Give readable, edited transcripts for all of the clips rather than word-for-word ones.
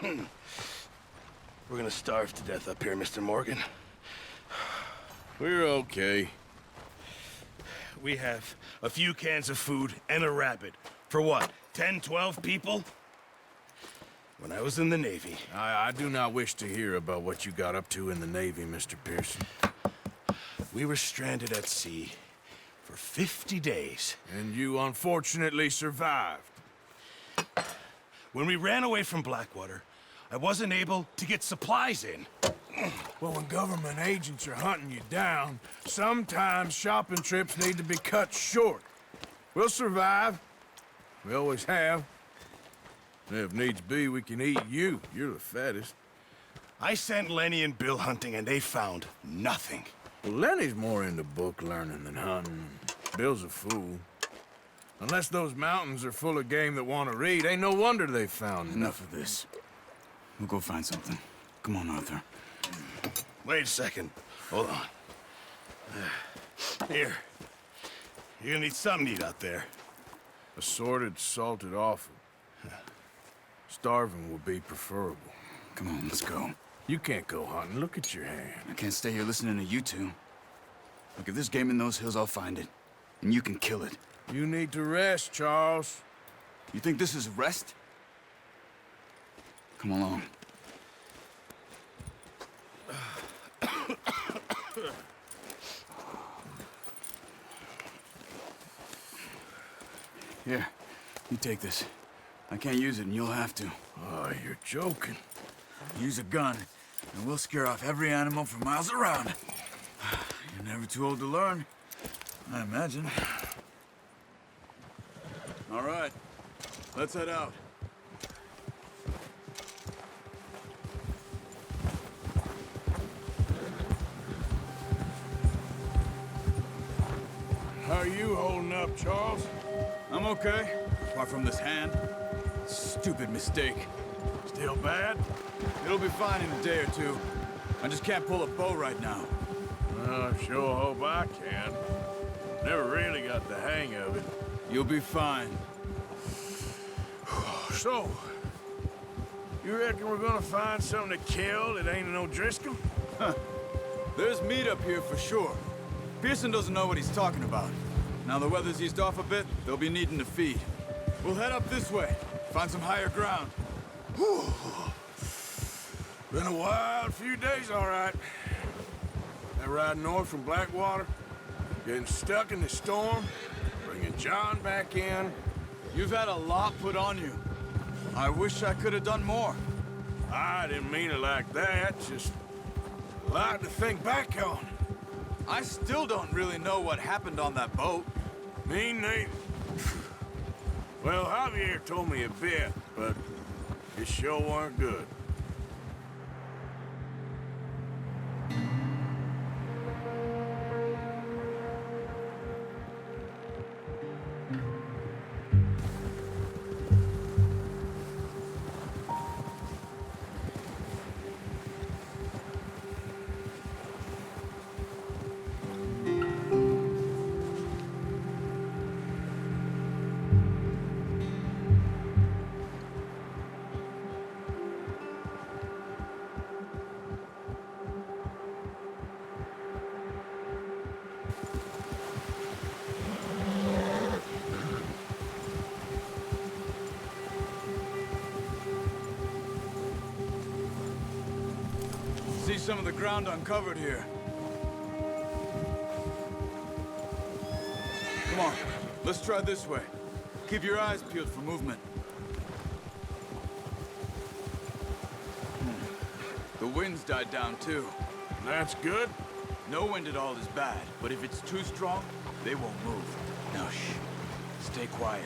We're gonna starve to death up here, Mr. Morgan. We're okay. We have a few cans of food and a rabbit. For what, 10, 12 people? When I was in the Navy... I do not wish to hear about what you got up to in the Navy, Mr. Pearson. We were stranded at sea for 50 days. And you unfortunately survived. When we ran away from Blackwater, I wasn't able to get supplies in. Well, when government agents are hunting you down, sometimes shopping trips need to be cut short. We'll survive. We always have. And if needs be, we can eat you. You're the fattest. I sent Lenny and Bill hunting, and they found nothing. Well, Lenny's more into book learning than hunting. Bill's a fool. Unless those mountains are full of game that want to read, ain't no wonder they found Enough of this. We'll go find something. Come on, Arthur. Wait a second. Hold on. Here. You're gonna need something to eat out there. Assorted, salted offal. Starving will be preferable. Come on, let's go. You can't go hunting. Look at your hand. I can't stay here listening to you two. Look, if there's game in those hills, I'll find it. And you can kill it. You need to rest, Charles. You think this is rest? Come along. Here, you take this. I can't use it, and you'll have to. Oh, you're joking. Use a gun, and we'll scare off every animal for miles around. You're never too old to learn, I imagine. All right, let's head out. How are you holding up, Charles? I'm okay, apart from this hand. Stupid mistake. Still bad? It'll be fine in a day or two. I just can't pull a bow right now. I sure hope I can. Never really got the hang of it. You'll be fine. So, you reckon we're gonna find something to kill that ain't no Driscoll? There's meat up here for sure. Pearson doesn't know what he's talking about. Now the weather's eased off a bit, they'll be needing to feed. We'll head up this way, find some higher ground. Whew. Been a wild few days, all right. That ride north from Blackwater, getting stuck in the storm, bringing John back in. You've had a lot put on you. I wish I could have done more. I didn't mean it like that, just a lot to think back on. I still don't really know what happened on that boat. Me neither. Well, Javier told me a bit, but it sure weren't good. See some of the ground uncovered here. Come on, let's try this way. Keep your eyes peeled for movement. The wind's died down too. That's good. No wind at all is bad, but if it's too strong, they won't move. Now shh, stay quiet.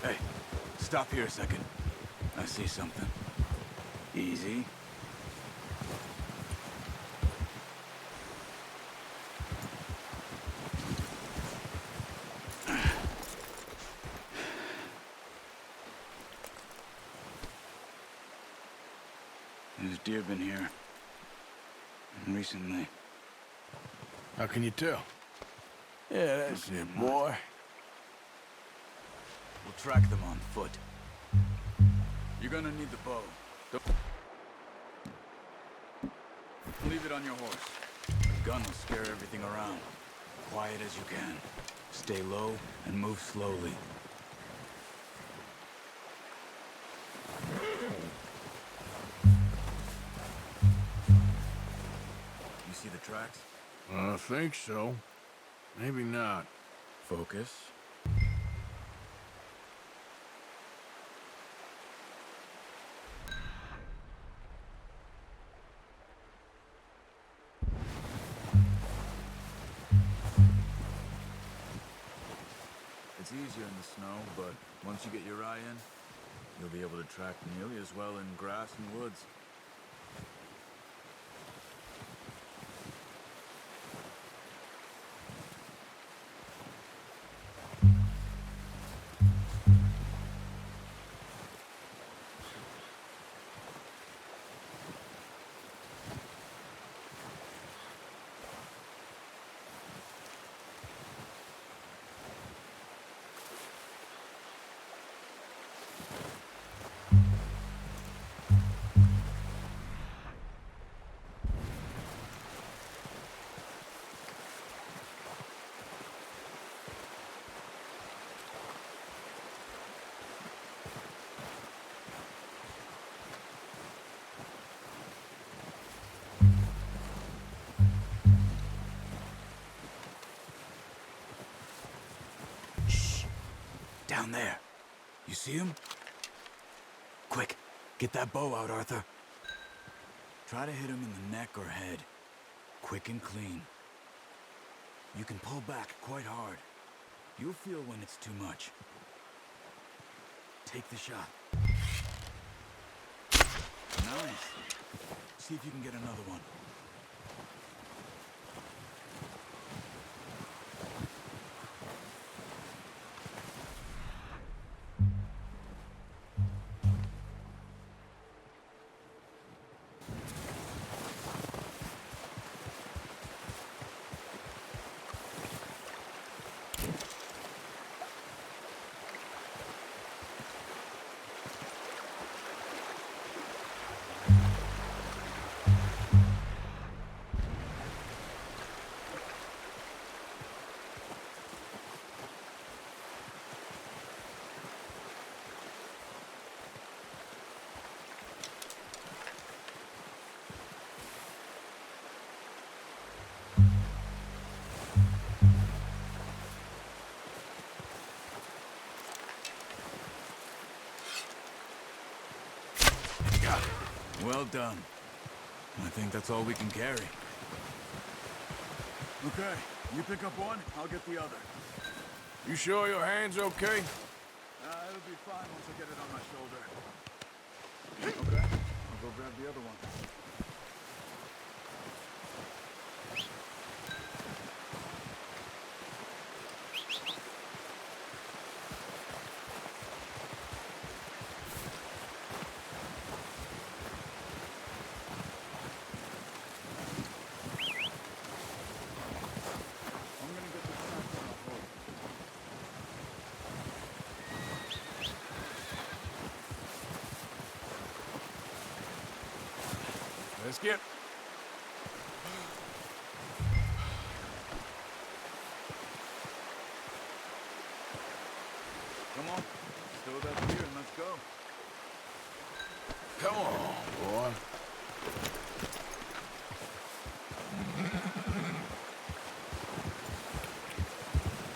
Hey, stop here a second. I see something. Easy. There's deer been here. And recently. How can you tell? Yeah, that's it, boy. We'll track them on foot. You're gonna need the bow. Don't leave it on your horse. The gun will scare everything around. Quiet as you can. Stay low and move slowly. You see the tracks? I think so. Maybe not. Focus. It's easier in the snow, but once you get your eye in, you'll be able to track nearly as well in grass and woods. Down there. You see him? Quick, get that bow out, Arthur. Try to hit him in the neck or head. Quick and clean. You can pull back quite hard. You'll feel when it's too much. Take the shot. Nice. See if you can get another one. Well done. I think that's all we can carry. Okay, you pick up one, I'll get the other. You sure your hand's okay? It'll be fine once I get it on my shoulder. Okay, I'll go grab the other one. Let's get... Come on, stow that beer and let's go. Come on, boy.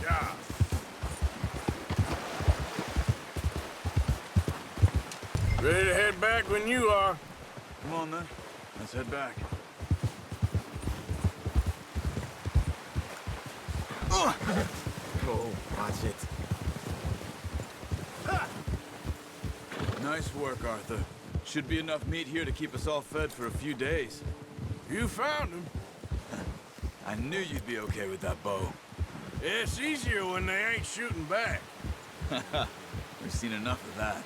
Yeah. Ready to head back when you are. Come on then, let's head back. Oh, watch it. Nice work, Arthur. Should be enough meat here to keep us all fed for a few days. You found him. I knew you'd be okay with that bow. It's easier when they ain't shooting back. We've seen enough of that.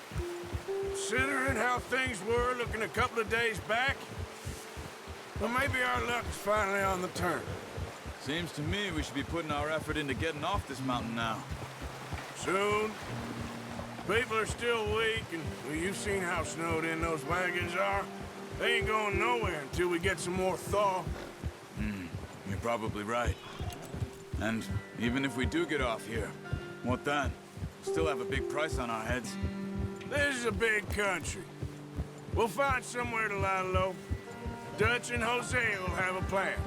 Considering how things were looking a couple of days back, well, maybe our luck's finally on the turn. Seems to me we should be putting our effort into getting off this mountain now. Soon. People are still weak, and well, you've seen how snowed in those wagons are. They ain't going nowhere until we get some more thaw. You're probably right. And even if we do get off here, what then? Still have a big price on our heads. This is a big country. We'll find somewhere to lie low. Dutch and Jose will have a plan.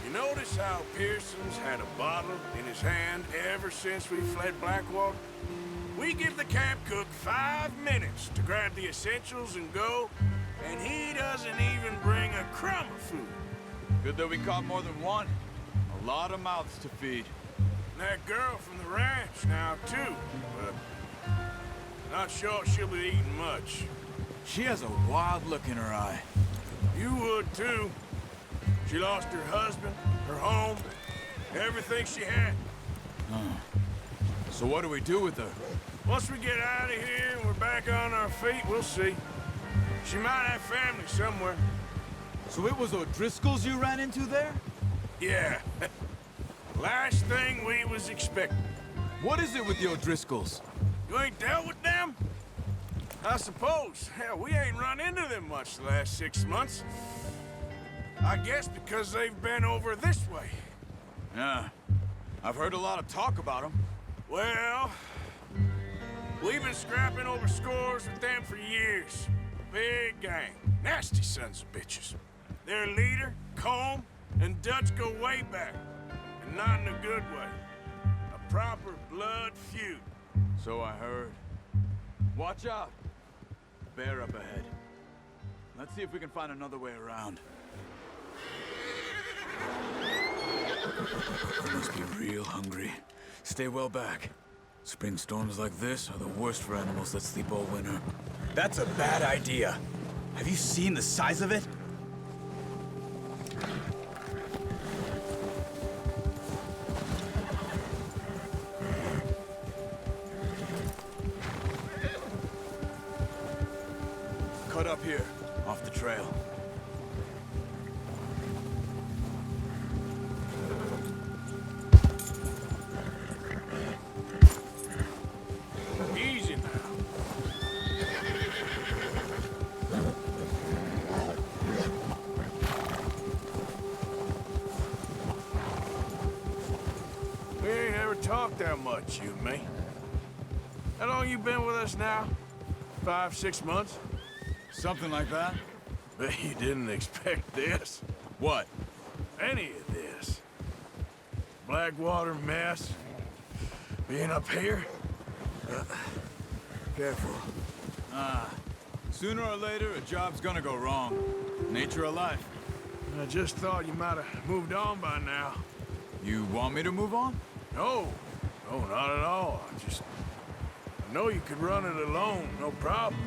You notice how Pearson's had a bottle in his hand ever since we fled Blackwater? We give the camp cook 5 minutes to grab the essentials and go, and he doesn't even bring a crumb of food. Good that we caught more than one. A lot of mouths to feed. And that girl from the ranch now, too, but not sure she'll be eating much. She has a wild look in her eye. You would, too. She lost her husband, her home, everything she had. So what do we do with her? Once we get out of here and we're back on our feet, we'll see. She might have family somewhere. So it was O'Driscoll's you ran into there? Yeah. Last thing we was expecting. What is it with the O'Driscolls? You ain't dealt with them? I suppose. Hell, we ain't run into them much the last 6 months. I guess because they've been over this way. Yeah. I've heard a lot of talk about them. Well, we've been scrapping over scores with them for years. Big gang. Nasty sons of bitches. Their leader, Combe, and Dutch go way back. And not in a good way. A proper blood feud. So I heard. Watch out. Bear up ahead. Let's see if we can find another way around. You must be real hungry. Stay well back. Spring storms like this are the worst for animals that sleep all winter. That's a bad idea. Have you seen the size of it? Cut up here, off the trail. Easy now. We ain't ever talked that much, you and me. How long you been with us now? 5, 6 months? Something like that? Bet you didn't expect this. What? Any of this. Blackwater mess. Being up here. Careful. Sooner or later, a job's gonna go wrong. Nature of life. I just thought you might have moved on by now. You want me to move on? No. No, not at all. I know you could run it alone, no problem.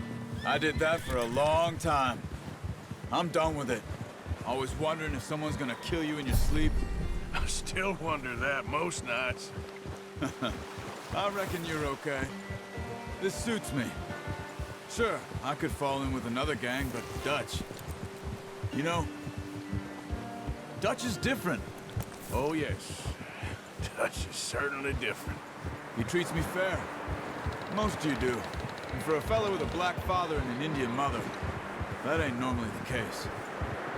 I did that for a long time. I'm done with it. Always wondering if someone's gonna kill you in your sleep. I still wonder that most nights. I reckon you're okay. This suits me. Sure, I could fall in with another gang, but Dutch... You know, Dutch is different. Oh, yes. Dutch is certainly different. He treats me fair. Most of you do. And for a fellow with a black father and an Indian mother, that ain't normally the case.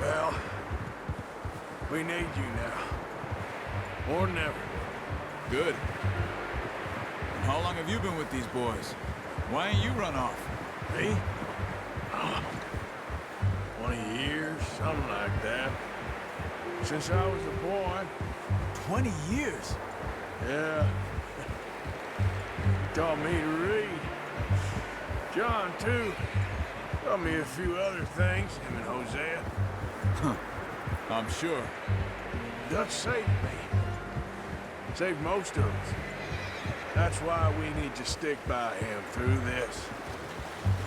Well, we need you now. More than ever. Good. And how long have you been with these boys? Why ain't you run off? Me? 20 years, something like that. Since I was a boy. 20 years? Yeah. Taught me to read. John, too. Taught me a few other things, him and Hosea. I'm sure. Dutch saved me. Saved most of us. That's why we need to stick by him through this.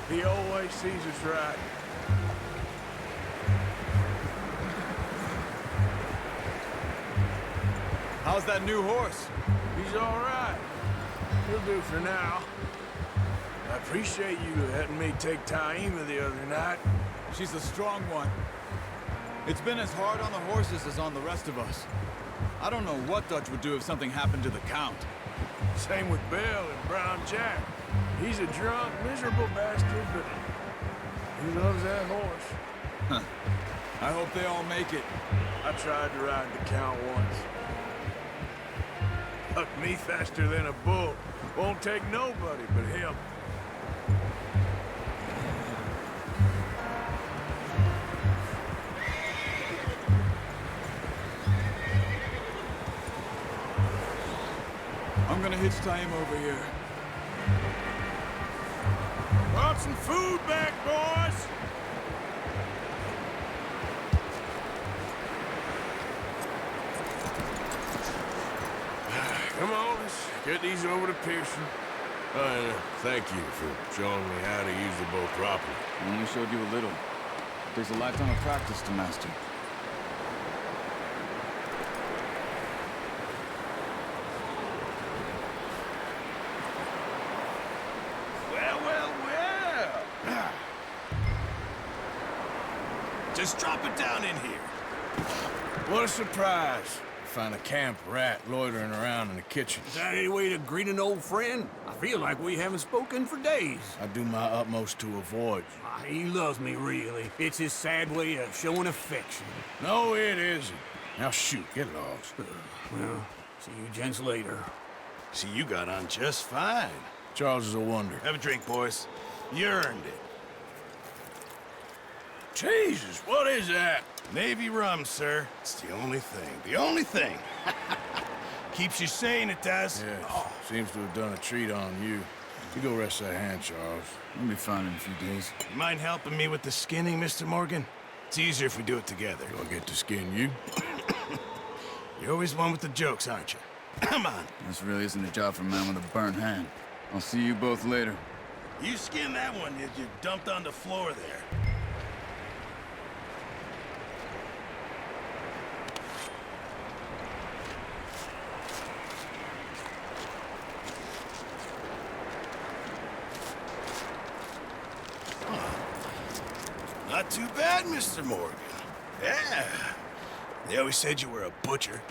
He always sees us right. How's that new horse? He's all right. He'll do for now. I appreciate you letting me take Taima the other night. She's a strong one. It's been as hard on the horses as on the rest of us. I don't know what Dutch would do if something happened to the Count. Same with Bill and Brown Jack. He's a drunk, miserable bastard, but he loves that horse. Huh. I hope they all make it. I tried to ride the Count once. Hucked me faster than a bull. Won't take nobody but him. I'm gonna hitch tie him over here. Brought some food back, boys! Come on, let's get these over to Pearson. And thank you for showing me how to use the bow properly. I only showed you a little. It takes a lifetime of practice to master. Well. Just drop it down in here. What a surprise. Find a camp rat loitering around in the kitchen. Is that any way to greet an old friend? I feel like we haven't spoken for days. I do my utmost to avoid you. He loves me, really. It's his sad way of showing affection. No, it isn't. Now shoot, get lost. Well, see you gents later. See, you got on just fine. Charles is a wonder. Have a drink, boys. You earned it. Jesus, what is that? Navy rum, sir. It's the only thing. The only thing. Keeps you sane, it does. Yes, seems to have done a treat on you. You go rest that hand, Charles. We'll be fine in a few days. You mind helping me with the skinning, Mr. Morgan? It's easier if we do it together. Do I get to skin you? You're always one with the jokes, aren't you? Come on. This really isn't a job for a man with a burnt hand. I'll see you both later. You skin that one you dumped on the floor there. Not too bad, Mr. Morgan. Yeah. They always said you were a butcher.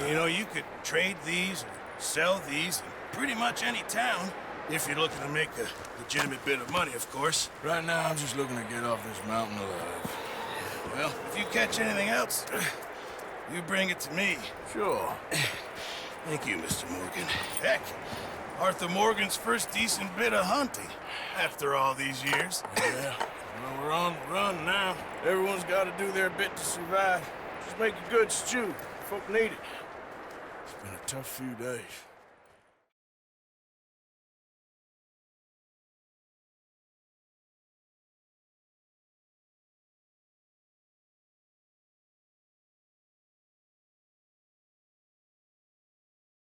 You know, you could trade these or sell these in pretty much any town. If you're looking to make a legitimate bit of money, of course. Right now, I'm just looking to get off this mountain alive. Well, if you catch anything else, you bring it to me. Sure. Thank you, Mr. Morgan. Heck, Arthur Morgan's first decent bit of hunting after all these years. Yeah. Well, we're on the run now. Everyone's got to do their bit to survive. Just make a good stew. Folk need it. It's been a tough few days.